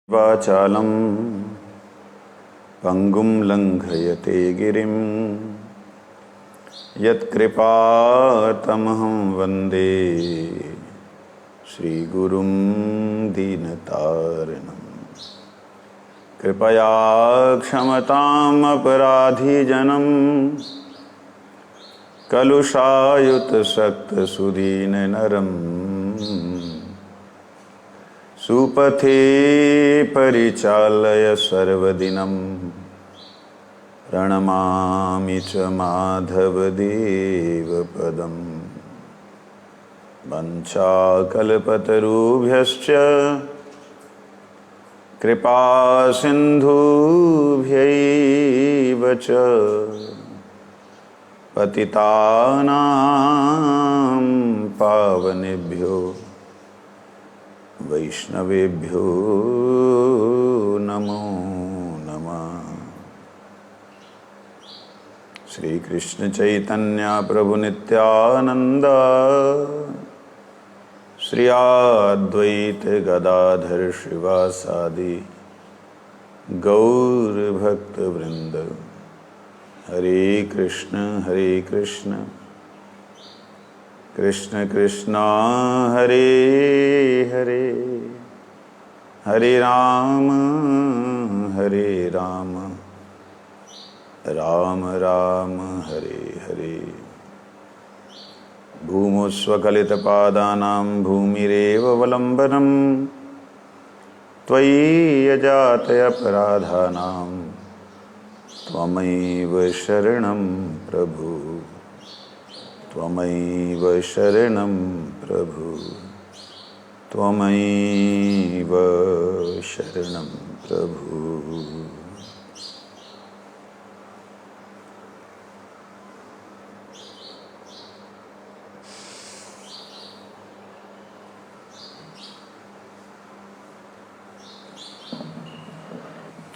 वाचालं पङ्गुं लङ्घयते गिरिं यत्कृपातमहं वन्दे श्रीगुरुं दीनतारिणं। कृपया क्षमताम् अपराधिजनं कलुषायुतसक्तसुदीननरम् सुपथे परिचालय सर्वदिनं प्रणमामि च माधवदेवपदम्। वञ्चाकल्पतरुभ्यश्च कृपासिन्धुभ्यैव च पतितानां पावनेभ्यो वैष्णवेभ्यो नमो नमः। श्री कृष्ण चैतन्य प्रभु नित्यानंद श्री अद्वैत गदाधर श्रीवासादि गौर भक्त वृंद। हरे कृष्ण कृष्ण कृष्ण हरे हरे, हरे राम राम राम हरे हरे। भूमौ स्वकलितपादानां भूमिरेव वलम्बनं त्वयि यजातय अपराधानां त्वमैव शरणं प्रभु, त्वमैव शरणं प्रभु, त्वमैव शरणं प्रभु।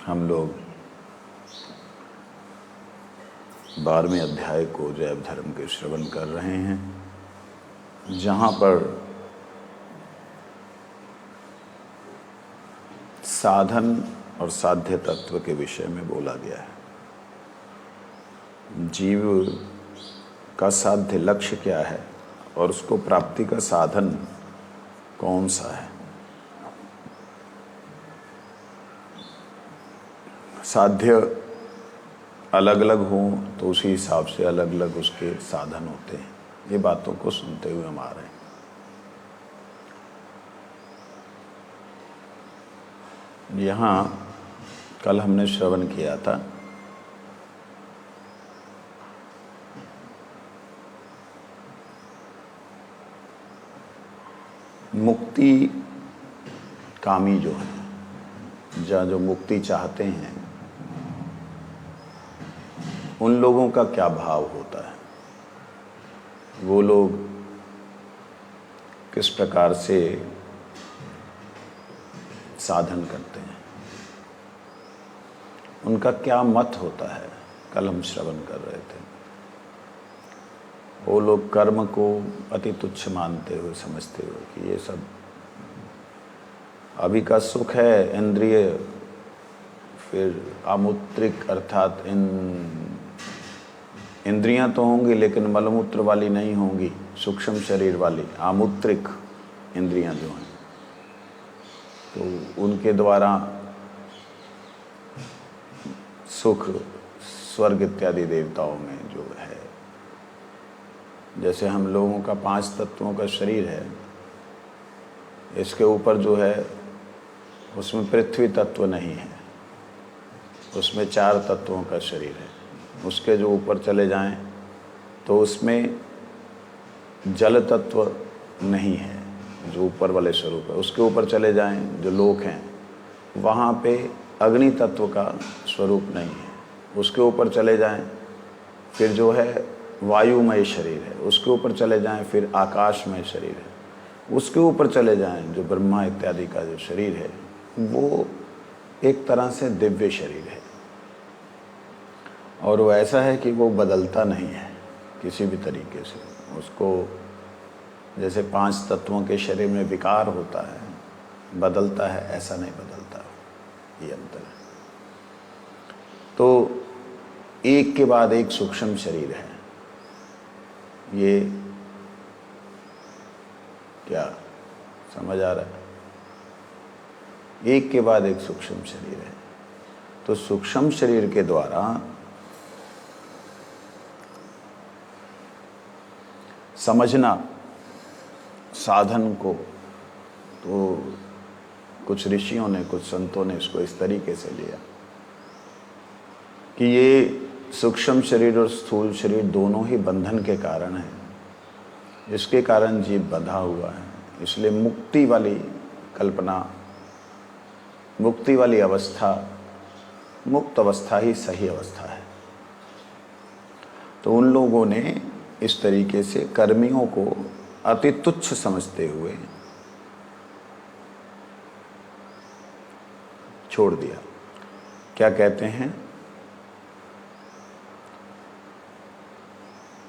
हम लोग 12वें अध्याय को जैव धर्म के श्रवण कर रहे हैं, जहाँ पर साधन और साध्य तत्व के विषय में बोला गया है। जीव का साध्य लक्ष्य क्या है और उसको प्राप्ति का साधन कौन सा है। साध्य अलग अलग हों तो उसी हिसाब से अलग अलग उसके साधन होते हैं। ये बातों को सुनते हुए हम आ रहे हैं। यहाँ कल हमने श्रवण किया था मुक्ति कामी जो है, जहाँ जो मुक्ति चाहते हैं उन लोगों का क्या भाव होता है, वो लोग किस प्रकार से साधन करते हैं, उनका क्या मत होता है। कल हम श्रवण कर रहे थे। वो लोग कर्म को अति तुच्छ मानते हुए, समझते हुए कि ये सब अभी का सुख है इंद्रिय, फिर आमूत्रिक अर्थात इंद्रियां तो होंगी लेकिन मलमूत्र वाली नहीं होंगी, सूक्ष्म शरीर वाली आमूत्रिक इंद्रियां जो हैं, तो उनके द्वारा सुख स्वर्ग इत्यादि देवताओं में जो है, जैसे हम लोगों का 5 तत्वों का शरीर है, इसके ऊपर जो है उसमें पृथ्वी तत्व नहीं है, उसमें 4 तत्वों का शरीर है। उसके जो ऊपर चले जाएं तो उसमें जल तत्व नहीं है, जो ऊपर वाले स्वरूप है। उसके ऊपर चले जाएं जो लोक हैं, वहाँ पे अग्नि तत्व का स्वरूप नहीं है। उसके ऊपर चले जाएं फिर जो है वायुमय शरीर है। उसके ऊपर चले जाएं फिर आकाशमय शरीर है। उसके ऊपर चले जाएं जो ब्रह्मा इत्यादि का जो शरीर है, वो एक तरह से दिव्य शरीर है, और वो ऐसा है कि वो बदलता नहीं है किसी भी तरीके से। उसको जैसे 5 तत्वों के शरीर में विकार होता है, बदलता है, ऐसा नहीं बदलता। ये अंतर है। तो एक के बाद एक सूक्ष्म शरीर है, ये क्या समझ आ रहा है? एक के बाद एक सूक्ष्म शरीर है। तो सूक्ष्म शरीर के द्वारा समझना साधन को, तो कुछ ऋषियों ने, कुछ संतों ने इसको इस तरीके से लिया कि ये सूक्ष्म शरीर और स्थूल शरीर दोनों ही बंधन के कारण हैं, इसके कारण जीव बंधा हुआ है। इसलिए मुक्ति वाली कल्पना, मुक्ति वाली अवस्था, मुक्त अवस्था ही सही अवस्था है। तो उन लोगों ने इस तरीके से कर्मियों को अति तुच्छ समझते हुए छोड़ दिया। क्या कहते हैं?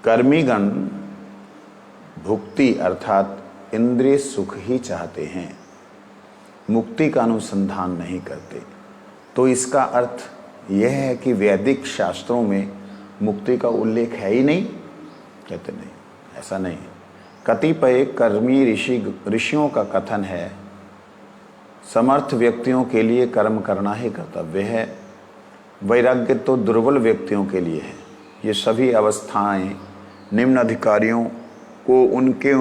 कर्मीगण भुक्ति अर्थात इंद्रिय सुख ही चाहते हैं, मुक्ति का अनुसंधान नहीं करते। तो इसका अर्थ यह है कि वैदिक शास्त्रों में मुक्ति का उल्लेख है ही नहीं? कहते नहीं, ऐसा नहीं है। कतिपय कर्मी ऋषियों का कथन है, समर्थ व्यक्तियों के लिए कर्म करना ही कर्तव्य है, वैराग्य तो दुर्बल व्यक्तियों के लिए है। ये सभी अवस्थाएं निम्न अधिकारियों को उनके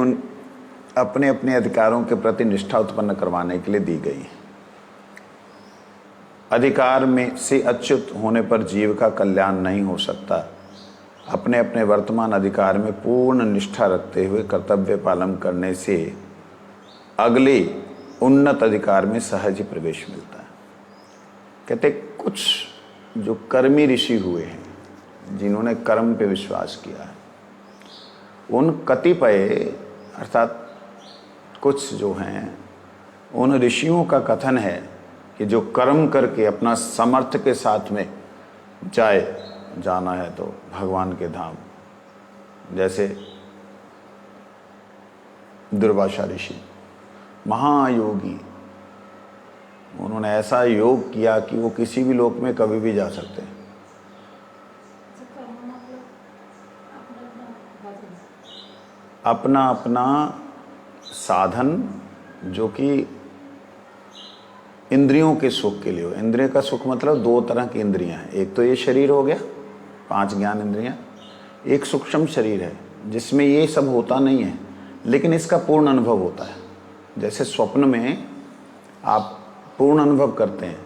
अपने अपने अधिकारों के प्रति निष्ठा उत्पन्न करवाने के लिए दी गई हैं। अधिकार में से अच्युत होने पर जीव का कल्याण नहीं हो सकता। अपने अपने वर्तमान अधिकार में पूर्ण निष्ठा रखते हुए कर्तव्य पालन करने से अगले उन्नत अधिकार में सहज ही प्रवेश मिलता है। कहते कुछ जो कर्मी ऋषि हुए हैं, जिन्होंने कर्म पे विश्वास किया है, उन कतिपय अर्थात कुछ जो हैं, उन ऋषियों का कथन है कि जो कर्म करके अपना समर्थ के साथ में जाना है तो भगवान के धाम, जैसे दुर्वासा ऋषि महायोगी, उन्होंने ऐसा योग किया कि वो किसी भी लोक में कभी भी जा सकते हैं। अपना अपना साधन जो कि इंद्रियों के सुख के लिए हो। इंद्रिय का सुख मतलब दो तरह की इंद्रियां हैं, एक तो ये शरीर हो गया, 5 ज्ञान इंद्रियां, एक सूक्ष्म शरीर है जिसमें ये सब होता नहीं है लेकिन इसका पूर्ण अनुभव होता है। जैसे स्वप्न में आप पूर्ण अनुभव करते हैं,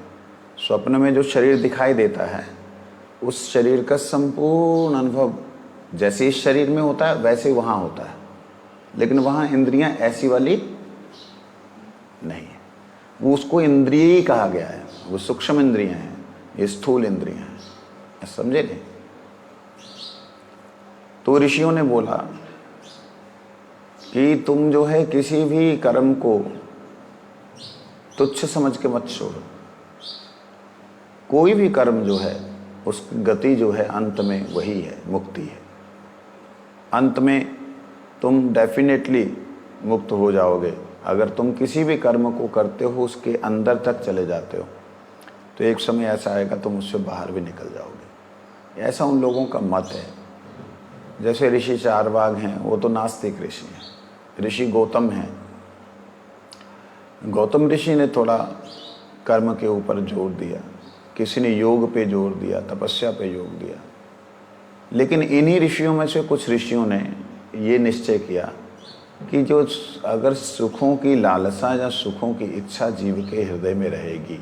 स्वप्न में जो शरीर दिखाई देता है उस शरीर का संपूर्ण अनुभव जैसे इस शरीर में होता है वैसे वहाँ होता है, लेकिन वहाँ इंद्रियां ऐसी वाली नहीं है। वो उसको इंद्रिय ही कहा गया है, वो सूक्ष्म इंद्रियां हैं, ये स्थूल इंद्रियां हैं, समझे नहीं? तो ऋषियों ने बोला कि तुम जो है किसी भी कर्म को तुच्छ समझ के मत छोड़ो। कोई भी कर्म जो है उसकी गति जो है अंत में वही है, मुक्ति है। अंत में तुम डेफिनेटली मुक्त हो जाओगे। अगर तुम किसी भी कर्म को करते हो उसके अंदर तक चले जाते हो तो एक समय ऐसा आएगा तुम उससे बाहर भी निकल जाओगे। ऐसा उन लोगों का मत है। जैसे ऋषि चारवाक हैं, वो तो नास्तिक ऋषि हैं। ऋषि गौतम हैं, गौतम ऋषि ने थोड़ा कर्म के ऊपर जोर दिया, किसी ने योग पे जोर दिया, तपस्या पे योग दिया। लेकिन इन्हीं ऋषियों में से कुछ ऋषियों ने ये निश्चय किया कि जो अगर सुखों की लालसा या सुखों की इच्छा जीव के हृदय में रहेगी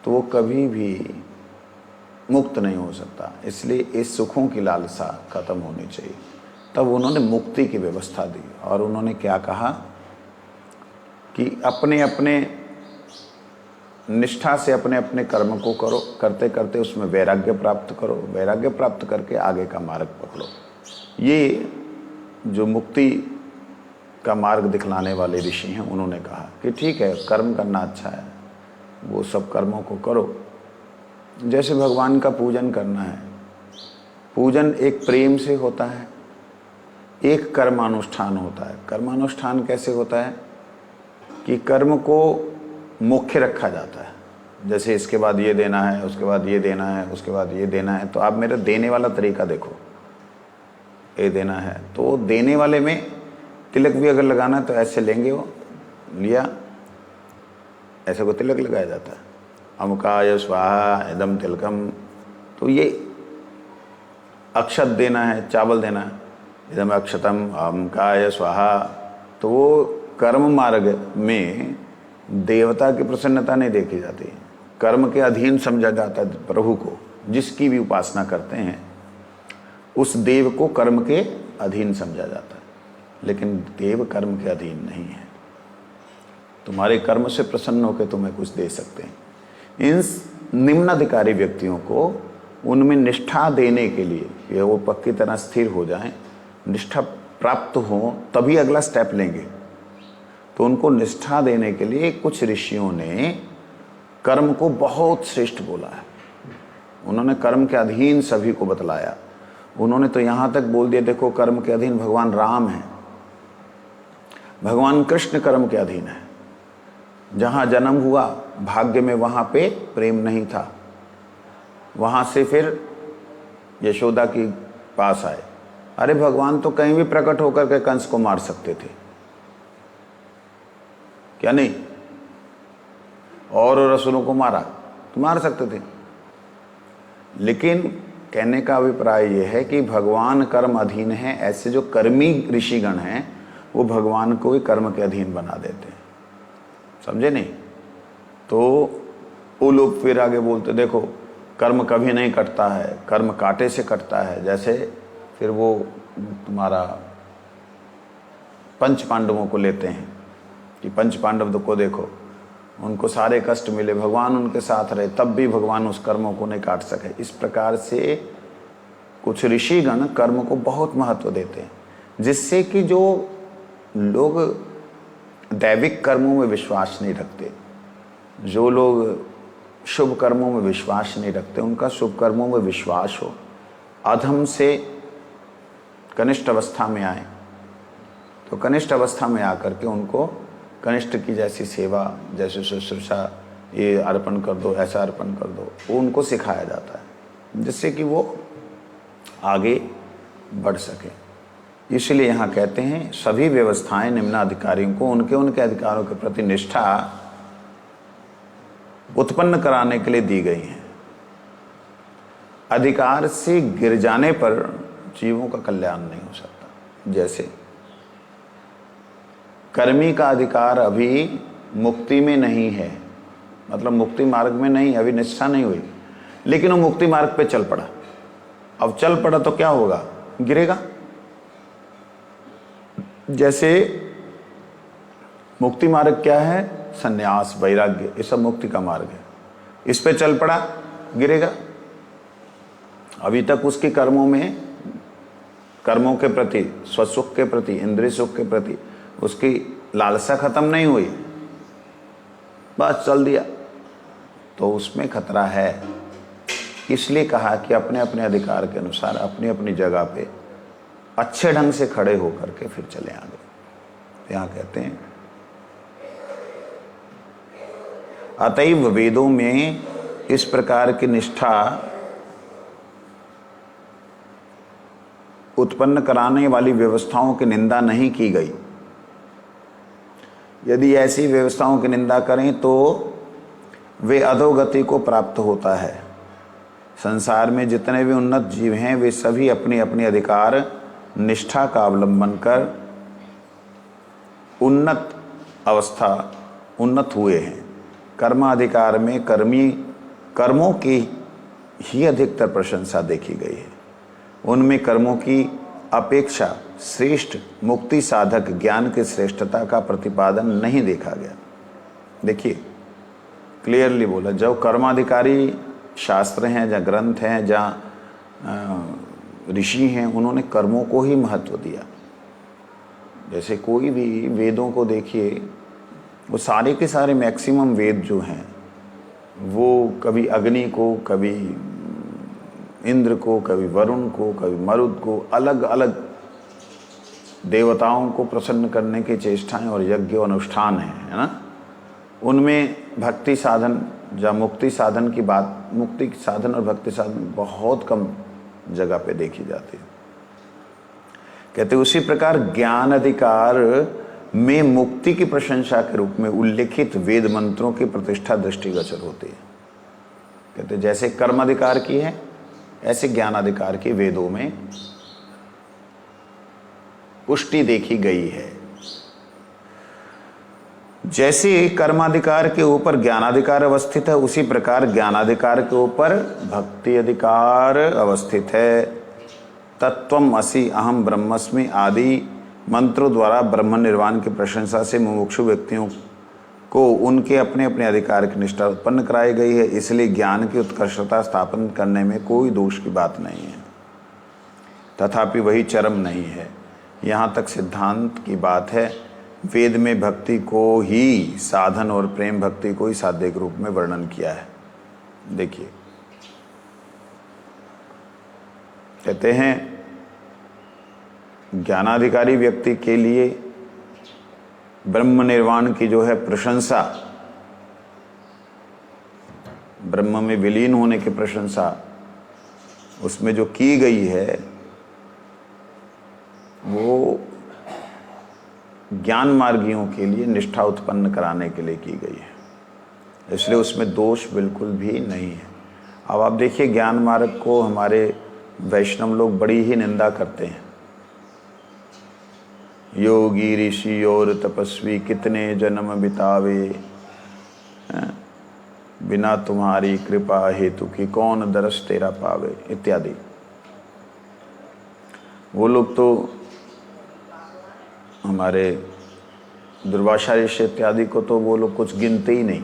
तो वो कभी भी मुक्त नहीं हो सकता। इसलिए इस सुखों की लालसा खत्म होनी चाहिए। तब उन्होंने मुक्ति की व्यवस्था दी और उन्होंने क्या कहा कि अपने अपने निष्ठा से अपने अपने कर्म को करो, करते करते उसमें वैराग्य प्राप्त करो, वैराग्य प्राप्त करके आगे का मार्ग पकड़ो। ये जो मुक्ति का मार्ग दिखलाने वाले ऋषि हैं उन्होंने कहा कि ठीक है, कर्म करना अच्छा है, वो सब कर्मों को करो। जैसे भगवान का पूजन करना है, पूजन एक प्रेम से होता है, एक कर्मानुष्ठान होता है। कर्मानुष्ठान कैसे होता है कि कर्म को मुख्य रखा जाता है, जैसे इसके बाद ये देना है, उसके बाद ये देना है, उसके बाद ये देना है, तो आप मेरा देने वाला तरीका देखो। ये देना है तो देने वाले में तिलक भी अगर लगाना है तो ऐसे लेंगे, वो लिया, ऐसे को तिलक लगाया जाता है, अमुकाय स्वाहा इदम तिलकम। तो ये अक्षत देना है, चावल देना है, इदम अक्षतम अमुकाय स्वाहा। तो वो कर्म मार्ग में देवता की प्रसन्नता नहीं देखी जाती, कर्म के अधीन समझा जाता है प्रभु को। जिसकी भी उपासना करते हैं उस देव को कर्म के अधीन समझा जाता है, लेकिन देव कर्म के अधीन नहीं है। तुम्हारे कर्म से प्रसन्न होकर तुम्हें कुछ दे सकते हैं। इन निम्नाधिकारी व्यक्तियों को उनमें निष्ठा देने के लिए, ये वो पक्की तरह स्थिर हो जाएं, निष्ठा प्राप्त हो, तभी अगला स्टेप लेंगे। तो उनको निष्ठा देने के लिए कुछ ऋषियों ने कर्म को बहुत श्रेष्ठ बोला है। उन्होंने कर्म के अधीन सभी को बतलाया। उन्होंने तो यहाँ तक बोल दिया, देखो कर्म के अधीन भगवान राम हैं, भगवान कृष्ण कर्म के अधीन है। जहाँ जन्म हुआ भाग्य में, वहाँ पे प्रेम नहीं था, वहाँ से फिर यशोदा के पास आए। अरे भगवान तो कहीं भी प्रकट होकर के कंस को मार सकते थे, क्या नहीं? और रसूलों को मारा तो मार सकते थे, लेकिन कहने का अभिप्राय यह है कि भगवान कर्म अधीन है। ऐसे जो कर्मी ऋषिगण हैं वो भगवान को भी कर्म के अधीन बना देते हैं, समझे नहीं? तो वो लोग फिर आगे बोलते, देखो कर्म कभी नहीं कटता है, कर्म कांटे से कटता है। जैसे फिर वो तुम्हारा पंच पांडवों को लेते हैं कि पंच पांडव को देखो, उनको सारे कष्ट मिले, भगवान उनके साथ रहे, तब भी भगवान उस कर्मों को नहीं काट सके। इस प्रकार से कुछ ऋषिगण कर्म को बहुत महत्व देते हैं, जिससे कि जो लोग दैविक कर्मों में विश्वास नहीं रखते, जो लोग शुभ कर्मों में विश्वास नहीं रखते, उनका शुभ कर्मों में विश्वास हो, अधम से कनिष्ठ अवस्था में आए, तो कनिष्ठ अवस्था में आकर के उनको कनिष्ठ की जैसी सेवा, जैसे शुश्रूषा, ये अर्पण कर दो, ऐसा अर्पण कर दो, वो उनको सिखाया जाता है, जिससे कि वो आगे बढ़ सके। इसलिए यहाँ कहते हैं सभी व्यवस्थाएं निम्नाधिकारियों को उनके उनके अधिकारों के प्रति निष्ठा उत्पन्न कराने के लिए दी गई हैं। अधिकार से गिर जाने पर जीवों का कल्याण नहीं हो सकता। जैसे कर्मी का अधिकार अभी मुक्ति में नहीं है, मतलब मुक्ति मार्ग में नहीं, अभी निष्ठा नहीं हुई, लेकिन वो मुक्ति मार्ग पे चल पड़ा। अब चल पड़ा तो क्या होगा? गिरेगा। जैसे मुक्ति मार्ग क्या है? संन्यास, वैराग्य, ये सब मुक्ति का मार्ग है। इस पे चल पड़ा, गिरेगा। अभी तक उसके कर्मों में, कर्मों के प्रति, स्वसुख के प्रति, इंद्रिय सुख के प्रति उसकी लालसा खत्म नहीं हुई, बस चल दिया, तो उसमें खतरा है। इसलिए कहा कि अपने अपने अधिकार के अनुसार अपनी अपनी जगह पे अच्छे ढंग से खड़े होकर के फिर चले आगे। यहाँ कहते हैं अतएव वेदों में इस प्रकार की निष्ठा उत्पन्न कराने वाली व्यवस्थाओं की निंदा नहीं की गई। यदि ऐसी व्यवस्थाओं की निंदा करें तो वे अधोगति को प्राप्त होता है। संसार में जितने भी उन्नत जीव हैं वे सभी अपनी अपनी अधिकार निष्ठा का अवलंबन कर उन्नत हुए हैं। कर्माधिकार में कर्मों की ही अधिकतर प्रशंसा देखी गई है। उनमें कर्मों की अपेक्षा श्रेष्ठ मुक्ति साधक ज्ञान की श्रेष्ठता का प्रतिपादन नहीं देखा गया। देखिए क्लियरली बोला, जब कर्माधिकारी शास्त्र हैं, जहाँ ग्रंथ हैं, जहाँ ऋषि हैं, उन्होंने कर्मों को ही महत्व दिया। जैसे कोई भी वेदों को देखिए, वो सारे के सारे मैक्सिमम वेद जो हैं वो कभी अग्नि को, कभी इंद्र को, कभी वरुण को, कभी मरुद को, अलग अलग देवताओं को प्रसन्न करने की चेष्टाएं और यज्ञ अनुष्ठान है ना। उनमें भक्ति साधन जहाँ मुक्ति साधन की बात, मुक्ति साधन और भक्ति साधन बहुत कम जगह पे देखी जाती है। कहते उसी प्रकार ज्ञान अधिकार में मुक्ति की प्रशंसा के रूप में उल्लेखित वेद मंत्रों की प्रतिष्ठा दृष्टिगोचर होती है। कहते जैसे कर्म अधिकार की है, ऐसे ज्ञान अधिकार की वेदों में पुष्टि देखी गई है। जैसे कर्माधिकार के ऊपर ज्ञानाधिकार अवस्थित है, उसी प्रकार ज्ञानाधिकार के ऊपर भक्ति अधिकार अवस्थित है। तत्वम असि अहम ब्रह्मस्मि आदि मंत्रों द्वारा ब्रह्म निर्वाण की प्रशंसा से मुमुक्षु व्यक्तियों को उनके अपने अपने अधिकार की निष्ठा उत्पन्न कराई गई है। इसलिए ज्ञान की उत्कर्षता स्थापन करने में कोई दोष की बात नहीं है, तथापि वही चरम नहीं है। यहाँ तक सिद्धांत की बात है। वेद में भक्ति को ही साधन और प्रेम भक्ति को ही साध्य के रूप में वर्णन किया है। देखिए, कहते हैं ज्ञानाधिकारी व्यक्ति के लिए ब्रह्म निर्वाण की जो है प्रशंसा, ब्रह्म में विलीन होने की प्रशंसा उसमें जो की गई है वो ज्ञान मार्गियों के लिए निष्ठा उत्पन्न कराने के लिए की गई है, इसलिए उसमें दोष बिल्कुल भी नहीं है। अब आप देखिए, ज्ञान मार्ग को हमारे वैष्णव लोग बड़ी ही निंदा करते हैं। योगी ऋषि और तपस्वी कितने जन्म बितावे, बिना तुम्हारी कृपा हेतु की कौन दरस तेरा पावे इत्यादि। वो लोग तो हमारे दुर्वासा ऋषि इत्यादि को तो वो लोग कुछ गिनते ही नहीं,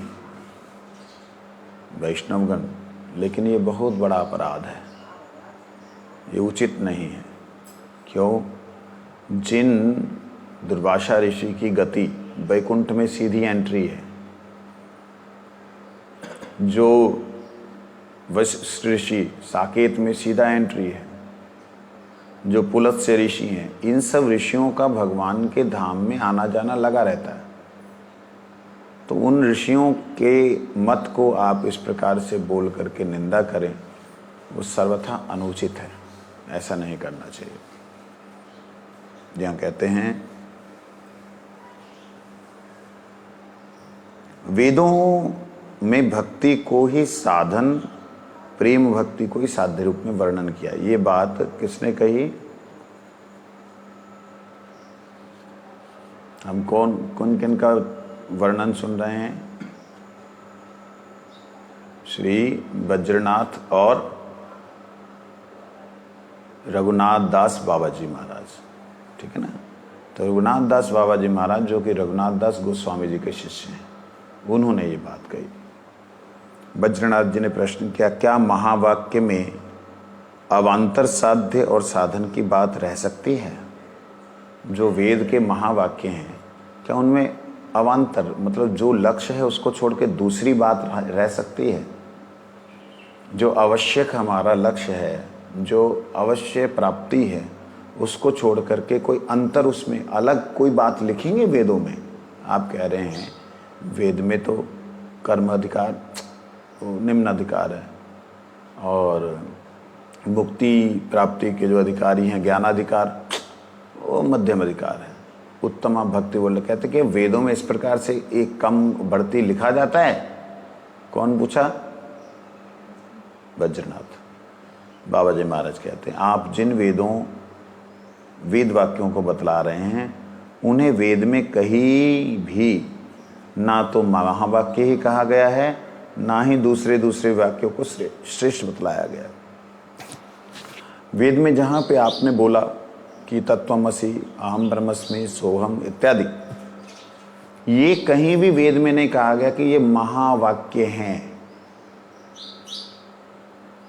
वैष्णवगण। लेकिन ये बहुत बड़ा अपराध है, ये उचित नहीं है। क्यों? जिन दुर्वासा ऋषि की गति वैकुंठ में सीधी एंट्री है, जो वशिष्ठ ऋषि साकेत में सीधा एंट्री है, जो पुलत्स्य ऋषि हैं, इन सब ऋषियों का भगवान के धाम में आना जाना लगा रहता है। तो उन ऋषियों के मत को आप इस प्रकार से बोल करके निंदा करें, वो सर्वथा अनुचित है, ऐसा नहीं करना चाहिए। जहाँ कहते हैं वेदों में भक्ति को ही साधन, प्रेम भक्ति को ही साध्य रूप में वर्णन किया। ये बात किसने कही? हम कौन किन का वर्णन सुन रहे हैं? श्री वज्रनाथ और रघुनाथ दास बाबा जी महाराज, ठीक है ना। तो रघुनाथ दास बाबा जी महाराज, जो कि रघुनाथ दास गोस्वामी जी के शिष्य हैं, उन्होंने ये बात कही। वज्रनाथ जी ने प्रश्न किया, क्या महावाक्य में अवान्तर साध्य और साधन की बात रह सकती है? जो वेद के महावाक्य हैं, क्या उनमें अवान्तर मतलब जो लक्ष्य है उसको छोड़ के दूसरी बात रह सकती है? जो आवश्यक हमारा लक्ष्य है, जो अवश्य प्राप्ति है, उसको छोड़ करके कोई अंतर, उसमें अलग कोई बात लिखेंगे वेदों में? आप कह रहे हैं वेद में तो कर्म अधिकार निम्न अधिकार है और मुक्ति प्राप्ति के जो अधिकारी हैं ज्ञानाधिकार वो मध्यम अधिकार है, उत्तम भक्ति बोल। कहते कि वेदों में इस प्रकार से एक कम बढ़ती लिखा जाता है? कौन पूछा? वज्रनाथ बाबा जी महाराज कहते हैं, आप जिन वेद वाक्यों को बतला रहे हैं, उन्हें वेद में कहीं भी ना तो महावाक्य ही कहा गया है, ना ही दूसरे वाक्यों को श्रेष्ठ बतलाया गया। वेद में जहाँ पे आपने बोला कि तत्वमसि अहम ब्रह्मस्मि सोहम इत्यादि, ये कहीं भी वेद में नहीं कहा गया कि ये महावाक्य हैं।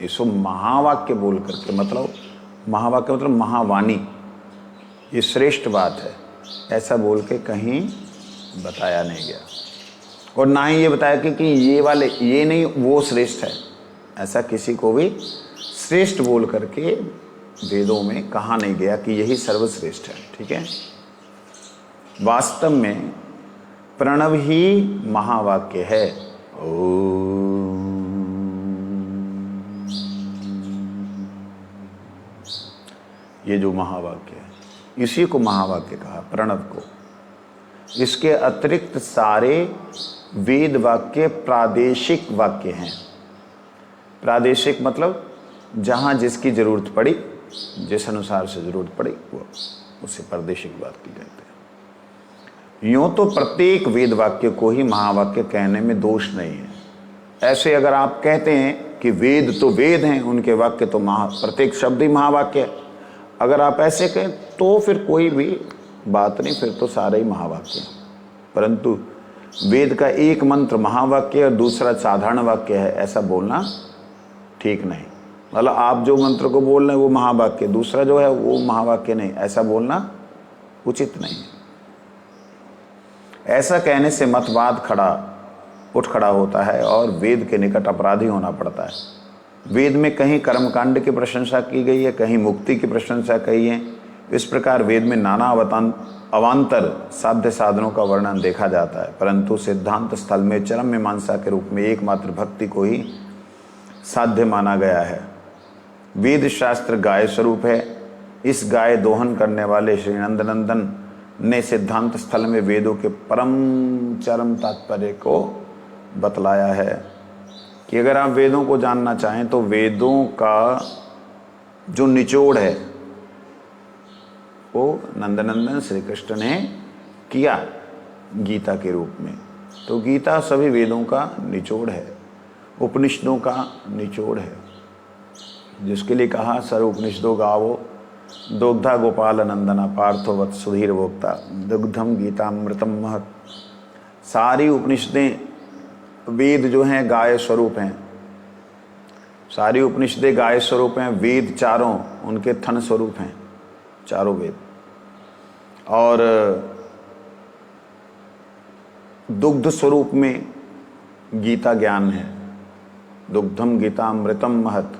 इसको महावाक्य बोल करके मतलब महावाक्य मतलब महावाणी, ये श्रेष्ठ बात है, ऐसा बोल के कहीं बताया नहीं गया। और ना ही ये बताया कि ये वाले ये नहीं वो श्रेष्ठ है, ऐसा किसी को भी श्रेष्ठ बोल करके वेदों में कहा नहीं गया कि यही सर्वश्रेष्ठ है। ठीक है, वास्तव में प्रणव ही महावाक्य है, ओम। ये जो महावाक्य है, इसी को महावाक्य कहा, प्रणव को। इसके अतिरिक्त सारे वेद वाक्य प्रादेशिक वाक्य हैं। प्रादेशिक मतलब जहाँ जिसकी जरूरत पड़ी, जिस अनुसार से जरूरत पड़ी, वो उसे प्रादेशिक वाक्य कहते हैं। यूँ तो प्रत्येक वेद वाक्य को ही महावाक्य कहने में दोष नहीं है। ऐसे अगर आप कहते हैं कि वेद तो वेद हैं, उनके वाक्य तो प्रत्येक शब्द ही महावाक्य है, अगर आप ऐसे कहें तो फिर कोई भी बात नहीं, फिर तो सारे ही महावाक्य हैं। परंतु वेद का एक मंत्र महावाक्य और दूसरा साधारण वाक्य है, ऐसा बोलना ठीक नहीं। मतलब आप जो मंत्र को बोल रहे हैं वो महावाक्य, दूसरा जो है वो महावाक्य नहीं, ऐसा बोलना उचित नहीं है। ऐसा कहने से मतवाद उठ खड़ा होता है और वेद के निकट अपराधी होना पड़ता है। वेद में कहीं कर्मकांड की प्रशंसा की गई है, कहीं मुक्ति की प्रशंसा कही है। इस प्रकार वेद में नाना अवान्तर साध्य साधनों का वर्णन देखा जाता है, परंतु सिद्धांत स्थल में चरम मीमांसा के रूप में एकमात्र भक्ति को ही साध्य माना गया है। वेद शास्त्र गाय स्वरूप है। इस गाय दोहन करने वाले श्री नंदनंदन ने सिद्धांत स्थल में वेदों के परम चरम तात्पर्य को बतलाया है कि अगर आप वेदों को जानना चाहें तो वेदों का जो निचोड़ है वो नंदनंदन श्री कृष्ण ने किया गीता के रूप में। तो गीता सभी वेदों का निचोड़ है, उपनिषदों का निचोड़ है, जिसके लिए कहा सर्व उपनिषदों गावो दुग्धा गोपाल नंदना पार्थो वत् सुधीर भोक्ता दुग्धम गीतामृतम महत्। सारी उपनिषदें, वेद जो हैं गाय स्वरूप हैं, सारी उपनिषदें गाय स्वरूप हैं। वेद चारों उनके थन स्वरूप हैं, चारों वेद। और दुग्ध स्वरूप में गीता ज्ञान है। दुग्धम गीता अमृतम महत्।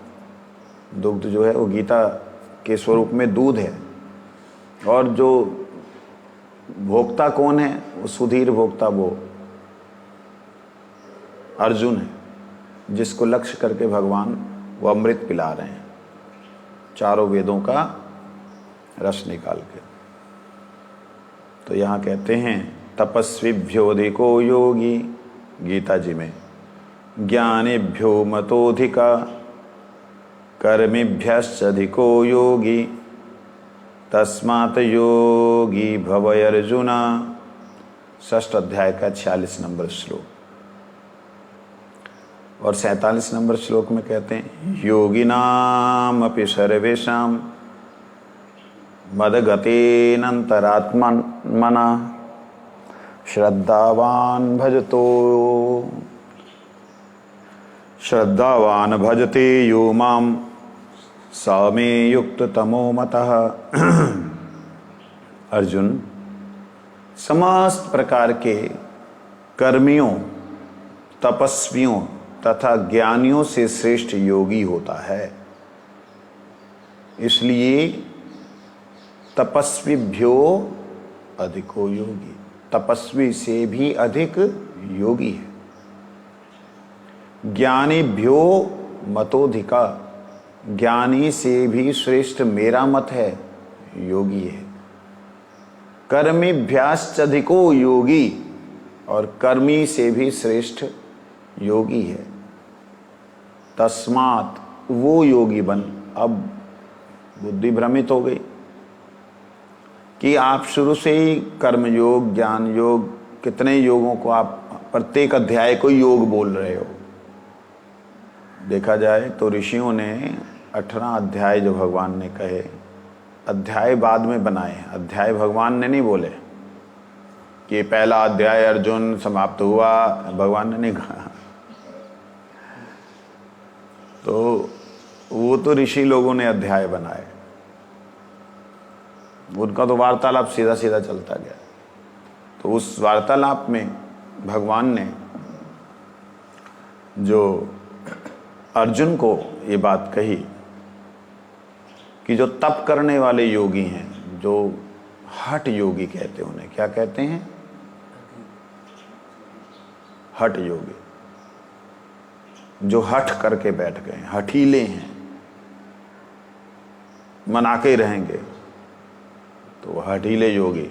दुग्ध जो है वो गीता के स्वरूप में दूध है। और जो भोक्ता कौन है, वो सुधीर भोक्ता वो अर्जुन है, जिसको लक्ष्य करके भगवान वो अमृत पिला रहे हैं, चारों वेदों का रस निकाल के। तो यहाँ कहते हैं तपस्विभ्योधिको योगी, गीता जी में, ज्ञानेभ्यो मतोधिका कर्मेभ्यश्चाधिको योगी तस्मात् योगी भवय अर्जुना। 6 अध्याय का 46 नंबर श्लोक। और 47 नंबर श्लोक में कहते हैं योगिनाम अपि सर्वेषां मदगतेनन्तरात्मना श्रद्धावान भजते यो माम स मे युक्ततमो मतः। अर्जुन, समस्त प्रकार के कर्मियों, तपस्वियों तथा ज्ञानियों से श्रेष्ठ योगी होता है। इसलिए तपस्विभ्यो अधिको योगी, तपस्वी से भी अधिक योगी है। ज्ञानीभ्यो मतोधिका, ज्ञानी से भी श्रेष्ठ मेरा मत है, योगी है। कर्मेभ्याश्चाधिको योगी, और कर्मी से भी श्रेष्ठ योगी है। तस्मात्, वो योगी बन। अब बुद्धि भ्रमित हो गई कि आप शुरू से ही कर्म योग, ज्ञान योग, कितने योगों को आप प्रत्येक अध्याय को योग बोल रहे हो। देखा जाए तो ऋषियों ने 18 अध्याय जो भगवान ने कहे, अध्याय बाद में बनाए, अध्याय भगवान ने नहीं बोले कि पहला अध्याय अर्जुन समाप्त हुआ, भगवान ने नहीं कहा। तो वो तो ऋषि लोगों ने अध्याय बनाए, उनका तो वार्तालाप सीधा सीधा चलता गया। तो उस वार्तालाप में भगवान ने जो अर्जुन को ये बात कही कि जो तप करने वाले योगी हैं, जो हठ योगी कहते हैं, उन्हें क्या कहते हैं? हठ योगी। जो हठ करके बैठ गए, हठीले हैं, मना के रहेंगे, तो हठीले योगी,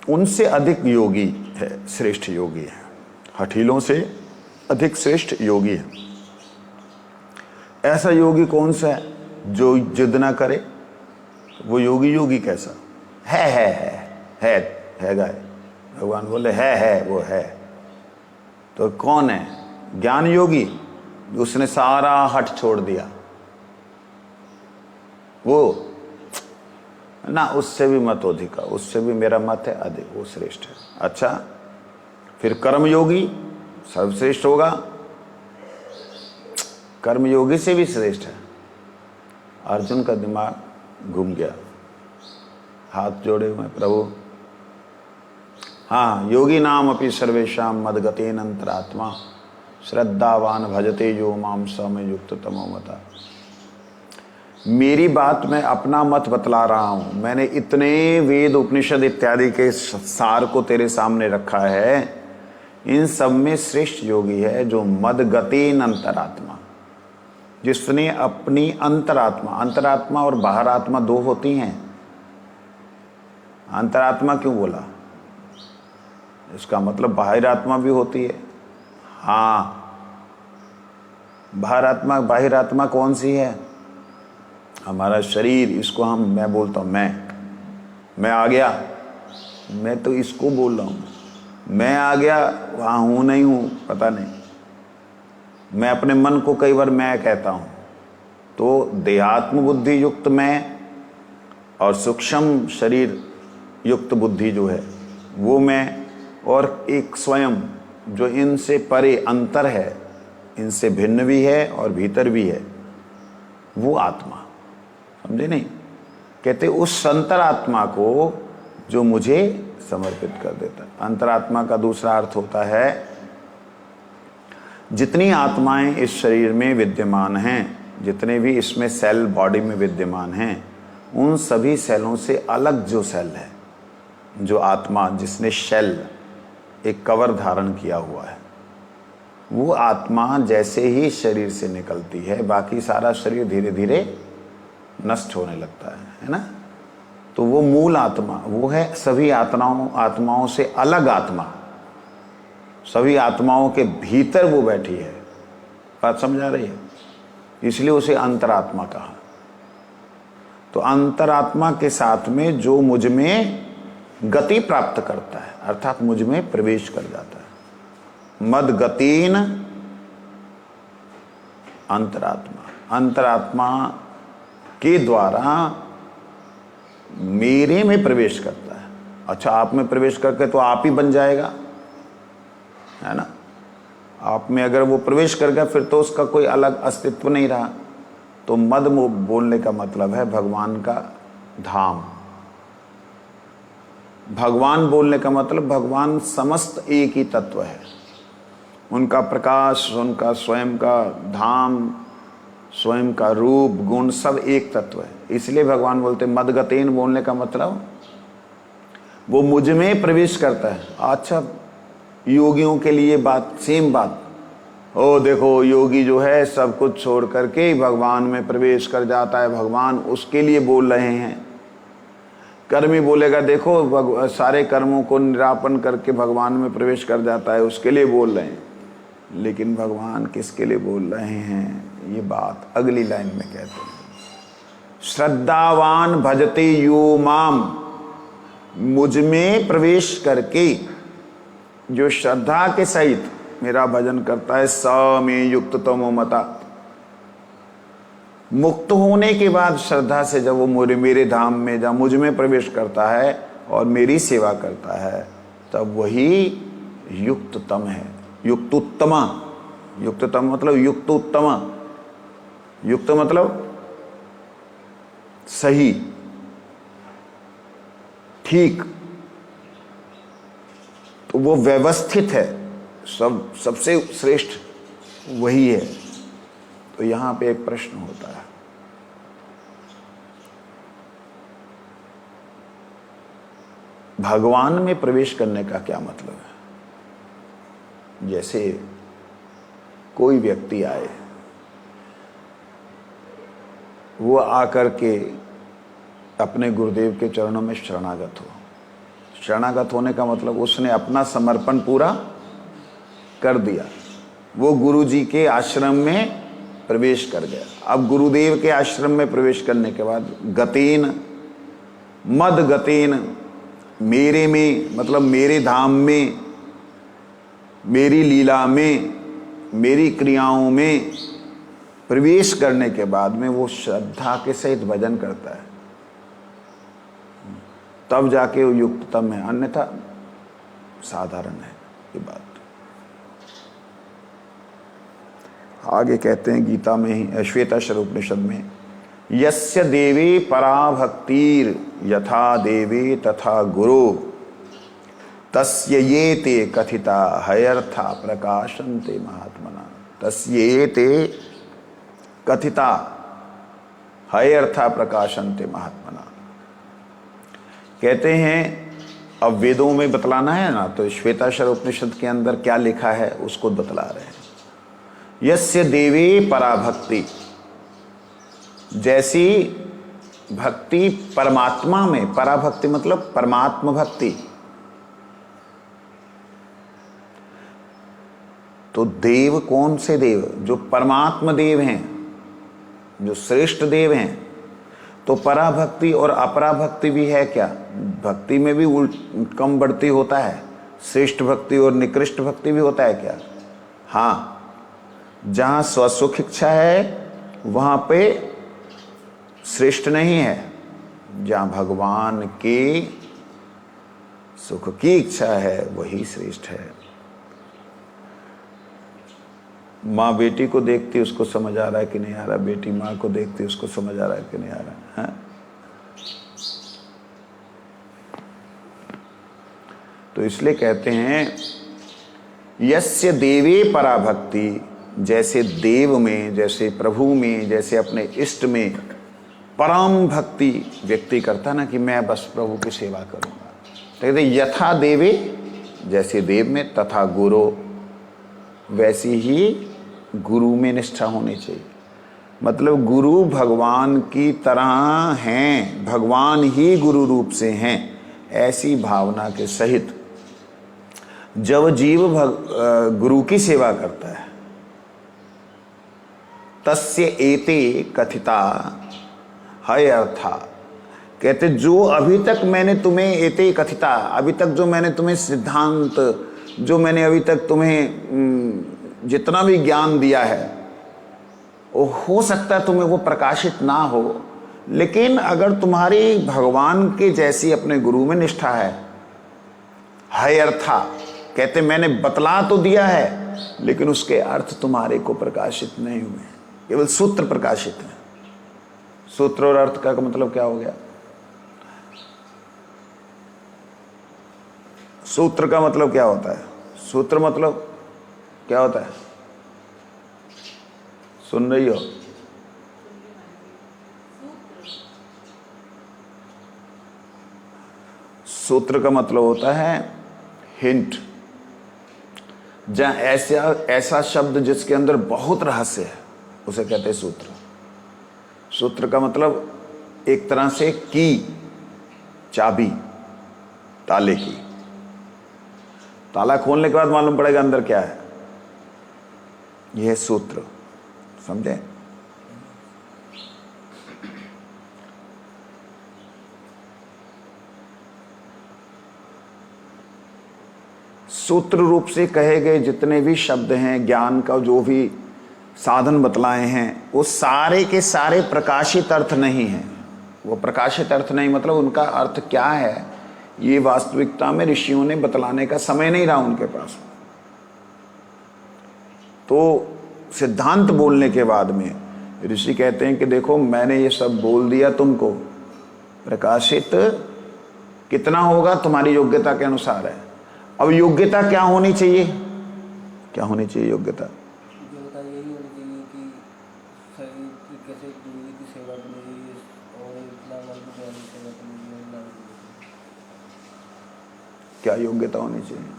उनसे अधिक योगी है, श्रेष्ठ योगी है। हठीलों से अधिक श्रेष्ठ योगी है। ऐसा योगी कौन सा है? जो जिद ना करे। वो योगी योगी कैसा है गाय। भगवान बोले है वो है। तो कौन है? ज्ञान योगी, उसने सारा हठ छोड़ दिया, वो ना, उससे भी मत अधिक, उससे भी मेरा मत है अधिक, वो श्रेष्ठ है। अच्छा, फिर कर्म योगी सर्वश्रेष्ठ होगा, कर्म योगी से भी श्रेष्ठ है। अर्जुन का दिमाग घूम गया, हाथ जोड़े हुए, प्रभु हाँ, योगी नाम अपि सर्वेशाम मदगतेन अंतरात्मा श्रद्धावान भजते यो माम समय युक्त तमो मता। मेरी बात मैं अपना मत बतला रहा हूं, मैंने इतने वेद उपनिषद इत्यादि के सार को तेरे सामने रखा है। इन सब में श्रेष्ठ योगी है जो मदगतेन अंतरात्मा, जिसने अपनी अंतरात्मा और बाहर आत्मा दो होती हैं। अंतरात्मा क्यों बोला? इसका मतलब बाहर आत्मा भी होती है। हाँ, बाहर आत्मा कौन सी है? हमारा शरीर, इसको मैं बोलता हूँ मैं आ गया, मैं तो इसको बोल रहा हूँ, मैं आ गया, वहाँ हूँ नहीं हूँ पता नहीं। मैं अपने मन को कई बार मैं कहता हूँ। तो देहात्म बुद्धि युक्त मैं और सूक्ष्म शरीर युक्त बुद्धि जो है वो मैं, और एक स्वयं जो इनसे परे अंतर है, इनसे भिन्न भी है और भीतर भी है, वो आत्मा। समझे नहीं? कहते उस अंतरात्मा को जो मुझे समर्पित कर देता है। अंतरात्मा का दूसरा अर्थ होता है जितनी आत्माएं इस शरीर में विद्यमान हैं, जितने भी इसमें सेल बॉडी में विद्यमान हैं, उन सभी सेलों से अलग जो सेल है, जो आत्मा जिसने शेल, एक कवर धारण किया हुआ है, वो आत्मा जैसे ही शरीर से निकलती है, बाकी सारा शरीर धीरे धीरे नष्ट होने लगता है ना? तो वो मूल आत्मा, वो है सभी आत्माओं से अलग आत्मा, सभी आत्माओं के भीतर वो बैठी है। बात समझ आ रही है? इसलिए उसे अंतरात्मा कहा। तो अंतरात्मा के साथ में जो मुझ में गति प्राप्त करता है, अर्थात मुझ में प्रवेश कर जाता है। मद गतीन अंतरात्मा, अंतरात्मा के द्वारा मेरे में प्रवेश करता है। अच्छा, आप में प्रवेश करके तो आप ही बन जाएगा, है ना? आप में अगर वो प्रवेश कर गया फिर तो उसका कोई अलग अस्तित्व नहीं रहा। तो मद बोलने का मतलब है भगवान का धाम। भगवान बोलने का मतलब भगवान समस्त एक ही तत्व है। उनका प्रकाश, उनका स्वयं का धाम, स्वयं का रूप, गुण सब एक तत्व है। इसलिए भगवान बोलते मदगतेन, बोलने का मतलब वो मुझ में प्रवेश करता है। अच्छा, योगियों के लिए बात सेम बात, ओ देखो योगी जो है सब कुछ छोड़ करके भगवान में प्रवेश कर जाता है, भगवान उसके लिए बोल रहे हैं। कर्मी बोलेगा देखो सारे कर्मों को निरापन करके भगवान में प्रवेश कर जाता है, उसके लिए बोल रहे हैं। लेकिन भगवान किसके लिए बोल रहे हैं, ये बात अगली लाइन में कहते हैं। श्रद्धावान भजते यो माम, मुझ में प्रवेश करके जो श्रद्धा के सहित मेरा भजन करता है, स में युक्त तमो मता। मुक्त होने के बाद श्रद्धा से जब वो मेरे धाम में, जब मुझ में प्रवेश करता है और मेरी सेवा करता है, तब वही युक्ततम है। युक्तोत्तम, युक्ततम मतलब युक्त उत्तम, युक्त मतलब सही, ठीक, तो वो व्यवस्थित है, सबसे श्रेष्ठ वही है। तो यहां पे एक प्रश्न होता है, भगवान में प्रवेश करने का क्या मतलब है? जैसे कोई व्यक्ति आए, वो आकर के अपने गुरुदेव के चरणों में शरणागत हो। शरणागत होने का मतलब उसने अपना समर्पण पूरा कर दिया, वो गुरु जी के आश्रम में प्रवेश कर गया। अब गुरुदेव के आश्रम में प्रवेश करने के बाद गतेन मद गतेन, मेरे में मतलब मेरे धाम में, मेरी लीला में, मेरी क्रियाओं में प्रवेश करने के बाद में वो श्रद्धा के सहित भजन करता है, तब जाके वो युक्ततम है, अन्यथा साधारण है ये बात। आगे कहते हैं गीता में ही, श्वेताश्वर उपनिषद में, यस्य देवे परा भक्तिर यथा देवे तथा गुरु तस्य ये ते कथिता हयर्था प्रकाशन्ते महात्मना। तस्य ये ते कथिता हयर्था प्रकाशन्ते महात्मना। कहते हैं अब वेदों में बतलाना है ना, तो श्वेताश्वर उपनिषद के अंदर क्या लिखा है उसको बतला रहे हैं। यस्य देवे पराभक्ति, जैसी भक्ति परमात्मा में, पराभक्ति मतलब परमात्मा भक्ति, तो देव कौन से देव? जो परमात्मा देव हैं, जो श्रेष्ठ देव हैं। तो पराभक्ति और अपराभक्ति भी है क्या? भक्ति में भी कम बढ़ती होता है, श्रेष्ठ भक्ति और निकृष्ट भक्ति भी होता है क्या? हाँ, जहाँ स्वसुख इच्छा है वहाँ पे श्रेष्ठ नहीं है, जहाँ भगवान के सुख की इच्छा है वही श्रेष्ठ है। माँ बेटी को देखती उसको समझ आ रहा है कि नहीं आ रहा, बेटी माँ को देखती उसको समझ आ रहा है कि नहीं आ रहा है? तो इसलिए कहते हैं यस्य देवे पराभक्ति, जैसे देव में, जैसे प्रभु में, जैसे अपने इष्ट में परम भक्ति व्यक्ति करता ना कि मैं बस प्रभु की सेवा करूंगा, तो कहते यथा देवे, जैसे देव में, तथा गुरु, वैसी ही गुरु में निष्ठा होनी चाहिए। मतलब गुरु भगवान की तरह हैं, भगवान ही गुरु रूप से हैं, ऐसी भावना के सहित जब जीव गुरु की सेवा करता है, तस्य एते कथिता है अर्था। कहते जो अभी तक मैंने तुम्हें एते कथिता, अभी तक जो मैंने तुम्हें सिद्धांत, जो मैंने अभी तक तुम्हें जितना भी ज्ञान दिया है, वो हो सकता है तुम्हें वो प्रकाशित ना हो, लेकिन अगर तुम्हारी भगवान के जैसी अपने गुरु में निष्ठा है अर्था। कहते मैंने बतला तो दिया है, लेकिन उसके अर्थ तुम्हारे को प्रकाशित नहीं हुए, केवल सूत्र प्रकाशित है। सूत्र और अर्थ का मतलब क्या हो गया? सूत्र का मतलब क्या होता है? सूत्र मतलब क्या होता है? सुन रही हो? सूत्र का मतलब होता है हिंट, जहां ऐसा शब्द जिसके अंदर बहुत रहस्य है उसे कहते हैं सूत्र। सूत्र का मतलब एक तरह से की, चाबी, ताले की। ताला खोलने के बाद मालूम पड़ेगा अंदर क्या है, यह है सूत्र। समझे? सूत्र रूप से कहे गए जितने भी शब्द हैं, ज्ञान का जो भी साधन बतलाए हैं, वो सारे के सारे प्रकाशित अर्थ नहीं हैं। वो प्रकाशित अर्थ नहीं मतलब उनका अर्थ क्या है ये वास्तविकता में ऋषियों ने बतलाने का समय नहीं रहा उनके पास। तो सिद्धांत बोलने के बाद में ऋषि कहते हैं कि देखो मैंने ये सब बोल दिया तुमको, प्रकाशित कितना होगा तुम्हारी योग्यता के अनुसार है। अब योग्यता क्या होनी चाहिए? क्या होनी चाहिए योग्यता? यही होनी चाहिए कि सही कैसे गुरु की सेवा करनी और इतना मन की सेवा करनी। क्या योग्यता होनी चाहिए?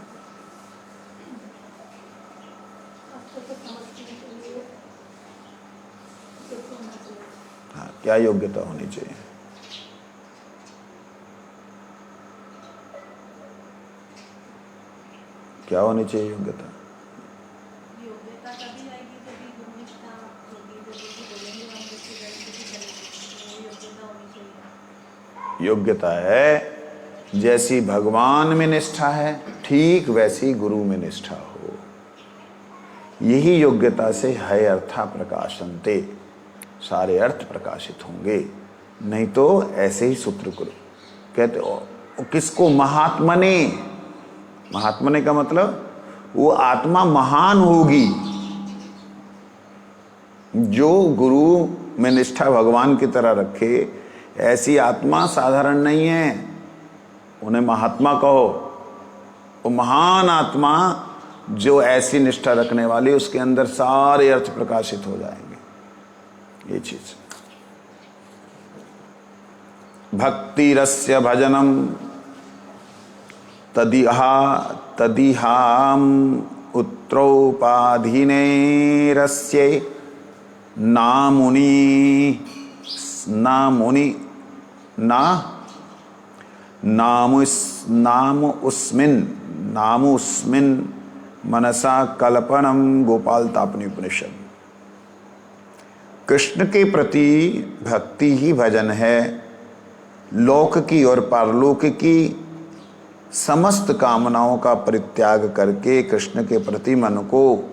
हाँ, क्या योग्यता होनी चाहिए? क्या होनी चाहिए योग्यता? योग्यता तभी आएगी जब गुरुनिष्ठा होगी, जब उनको बोलेंगे हम जैसे करेंगे, योग्यता होनी चाहिए। योग्यता है जैसी भगवान में निष्ठा है ठीक वैसी गुरु में निष्ठा हो। यही योग्यता से है अर्था प्रकाशन्ते, सारे अर्थ प्रकाशित होंगे। नहीं तो ऐसे ही सूत्र करो कहते हो किसको? महात्मने। महात्मने का मतलब वो आत्मा महान होगी जो गुरु में निष्ठा भगवान की तरह रखे। ऐसी आत्मा साधारण नहीं है, उन्हें महात्मा कहो। वो महान आत्मा जो ऐसी निष्ठा रखने वाली, उसके अंदर सारे अर्थ प्रकाशित हो जाएंगे। ये चीज भक्ति रस्य भजनम तदिहाम उत्रोपाधीने रस्ये नाम उस्मिन मनसा कल्पनम। गोपाल तापनी उपनिषद। कृष्ण के प्रति भक्ति ही भजन है। लोक की और पारलोक की समस्त कामनाओं का परित्याग करके कृष्ण के प्रति मन को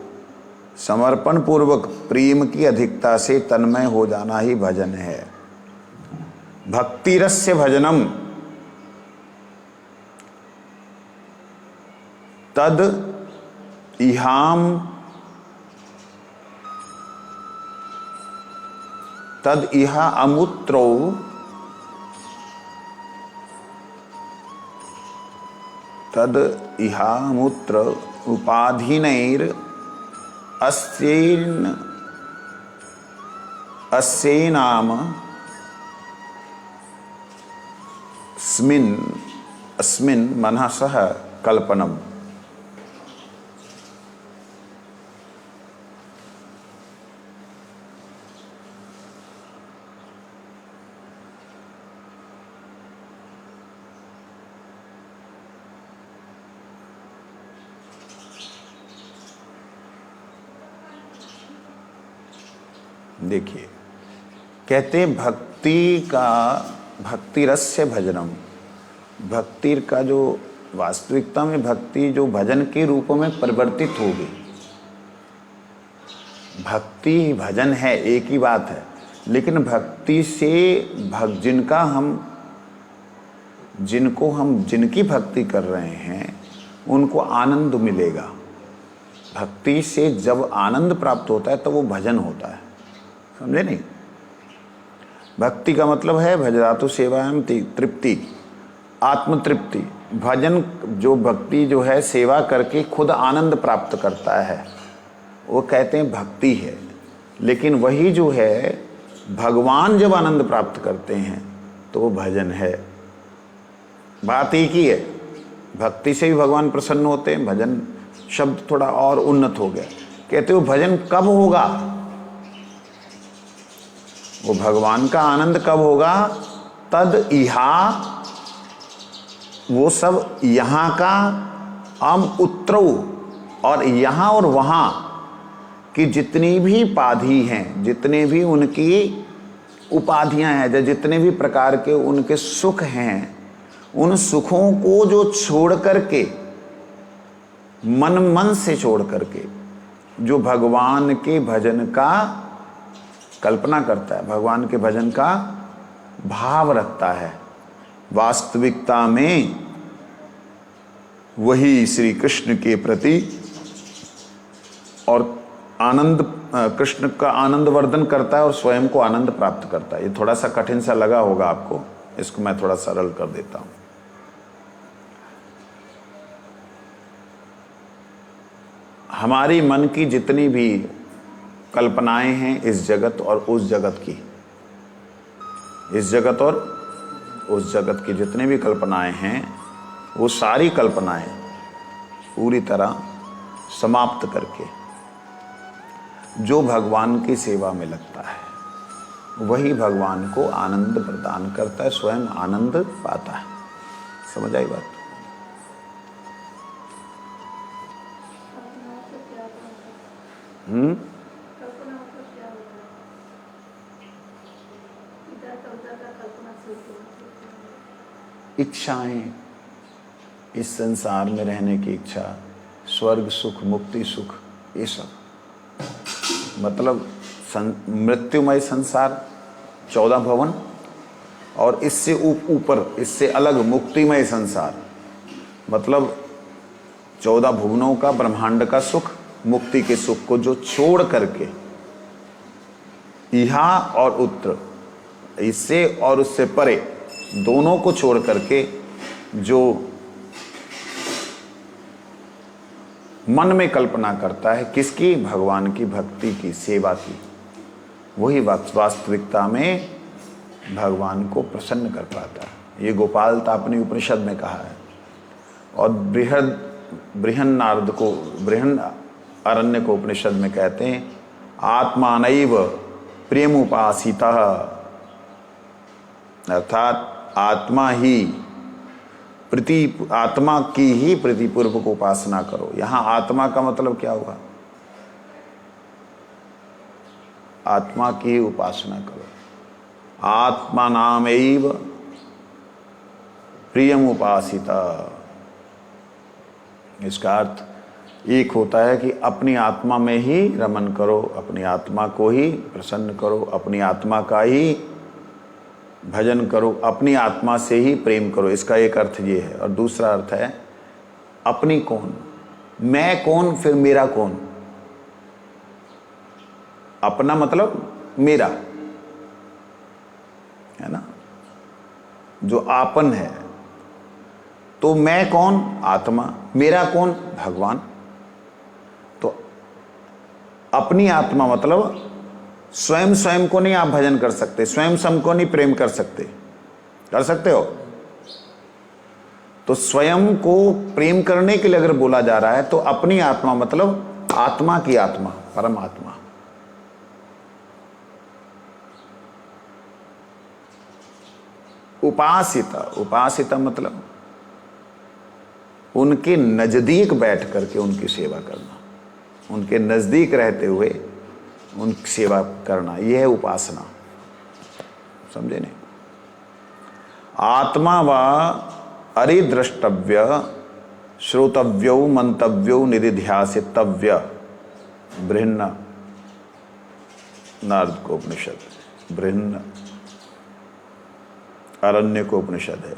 समर्पण पूर्वक प्रेम की अधिकता से तन्मय हो जाना ही भजन है। भक्ति रस्य भजनम तद इहा अमुत्रो तद इहामुत्र उपाधीनैर अस्येनाम अस्मिन् मनसः कल्पनम। देखिए, कहते भक्ति रस्य भजनम। भक्ति का जो वास्तविकता में भक्ति जो भजन के रूप में परिवर्तित होगी। भक्ति भजन है, एक ही बात है, लेकिन भक्ति से जिनकी भक्ति कर रहे हैं उनको आनंद मिलेगा। भक्ति से जब आनंद प्राप्त होता है तो वो भजन होता है। समझे नहीं? भक्ति का मतलब है भजरातु सेवायाम तृप्ति, आत्म तृप्ति। भजन जो भक्ति जो है सेवा करके खुद आनंद प्राप्त करता है, वो कहते हैं भक्ति है। लेकिन वही जो है भगवान जब आनंद प्राप्त करते हैं तो वो भजन है। बात एक ही है। भक्ति से भी भगवान प्रसन्न होते हैं। भजन शब्द थोड़ा और उन्नत हो गया। कहते हो भजन कब होगा? वो भगवान का आनंद कब होगा? तद इहा, वो सब यहाँ का अम उत्तरो, और यहाँ और वहाँ की जितनी भी पाधि हैं, जितने भी उनकी उपाधियां हैं, जितने भी प्रकार के उनके सुख हैं, उन सुखों को जो छोड़ करके, मन से छोड़ करके जो भगवान के भजन का कल्पना करता है, भगवान के भजन का भाव रखता है, वास्तविकता में वही श्री कृष्ण के प्रति और आनंद, कृष्ण का आनंद वर्धन करता है और स्वयं को आनंद प्राप्त करता है। ये थोड़ा सा कठिन सा लगा होगा आपको, इसको मैं थोड़ा सरल कर देता हूं। हमारी मन की जितनी भी कल्पनाएं हैं इस जगत और उस जगत की, इस जगत और उस जगत की जितनी भी कल्पनाएं हैं, वो सारी कल्पनाएं पूरी तरह समाप्त करके जो भगवान की सेवा में लगता है वही भगवान को आनंद प्रदान करता है, स्वयं आनंद पाता है। समझ आई बात? इच्छाएं, इस संसार में रहने की इच्छा, स्वर्ग सुख, मुक्ति सुख, ये सब मतलब मृत्युमय संसार 14 भवन, और इससे ऊपर इससे अलग मुक्तिमय संसार मतलब 14 भुवनों का, ब्रह्मांड का सुख, मुक्ति के सुख को जो छोड़ करके यहाँ और उत्तर, इससे और उससे परे दोनों को छोड़ करके जो मन में कल्पना करता है किसकी? भगवान की भक्ति की, सेवा की, वही वास्तविकता में भगवान को प्रसन्न कर पाता है। ये गोपाल तापनी उपनिषद में कहा है। और बृहन अरण्य को उपनिषद में कहते हैं आत्मानैव प्रेमुपासितः, अर्थात आत्मा की ही प्रीतिपूर्वक उपासना करो। यहां आत्मा का मतलब क्या हुआ? आत्मा की उपासना करो। आत्मा नामैव प्रियम उपासिता। इसका अर्थ एक होता है कि अपनी आत्मा में ही रमन करो, अपनी आत्मा को ही प्रसन्न करो, अपनी आत्मा का ही भजन करो, अपनी आत्मा से ही प्रेम करो। इसका एक अर्थ ये है। और दूसरा अर्थ है अपनी कौन, मैं कौन, फिर मेरा कौन। अपना मतलब मेरा है ना, जो आपन है। तो मैं कौन? आत्मा। मेरा कौन? भगवान। तो अपनी आत्मा मतलब स्वयं को नहीं आप भजन कर सकते, स्वयं को नहीं प्रेम कर सकते। कर सकते हो? तो स्वयं को प्रेम करने के लिए अगर बोला जा रहा है तो अपनी आत्मा मतलब आत्मा की आत्मा, परमात्मा। उपासिता मतलब उनके नजदीक बैठ करके उनकी सेवा करना, उनके नजदीक रहते हुए उनकी सेवा करना, यह है उपासना। समझे नहीं? आत्मा व अरिद्रष्टव्य श्रोतव्यो मंतव्यो निधिध्यासितव्य। बृहन्न नारद को उपनिषद, बृहन्न अरण्य को उपनिषद है।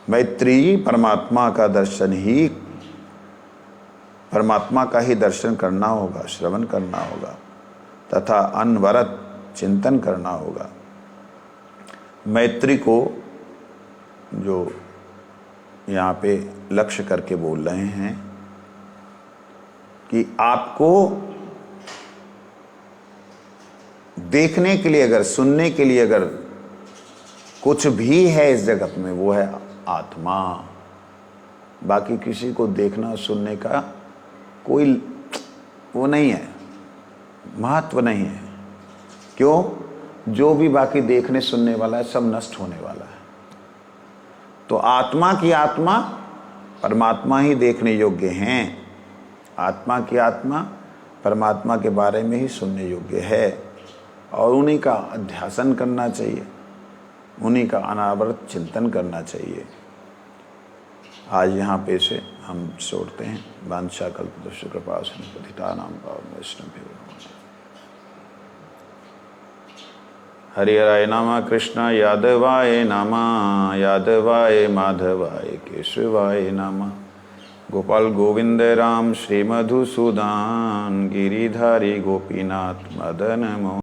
मैत्री परमात्मा का दर्शन ही, परमात्मा का ही दर्शन करना होगा, श्रवण करना होगा तथा अनवरत चिंतन करना होगा। मैत्री को जो यहाँ पे लक्ष्य करके बोल रहे हैं कि आपको देखने के लिए, अगर सुनने के लिए अगर कुछ भी है इस जगत में, वो है आत्मा। बाकी किसी को देखना सुनने का कोई वो नहीं है, महत्व नहीं है। क्यों? जो भी बाकी देखने सुनने वाला है सब नष्ट होने वाला है। तो आत्मा की आत्मा, परमात्मा ही देखने योग्य हैं। आत्मा की आत्मा परमात्मा के बारे में ही सुनने योग्य है और उन्हीं का अध्यासन करना चाहिए, उन्हीं का अनावरत चिंतन करना चाहिए। आज यहाँ पे से हम छोड़ते हैं। वांछा कल्पतरुश्च कृपा पतितानां पावनेभ्यो वैष्णवेभ्यो हरिहराय नमः। कृष्ण यादवाय नमः, यादवाय माधवाय केशवाय नमः। गोपाल गोविंद राम श्री मधुसूदन गिरिधारी गोपीनाथ मदन मोहन।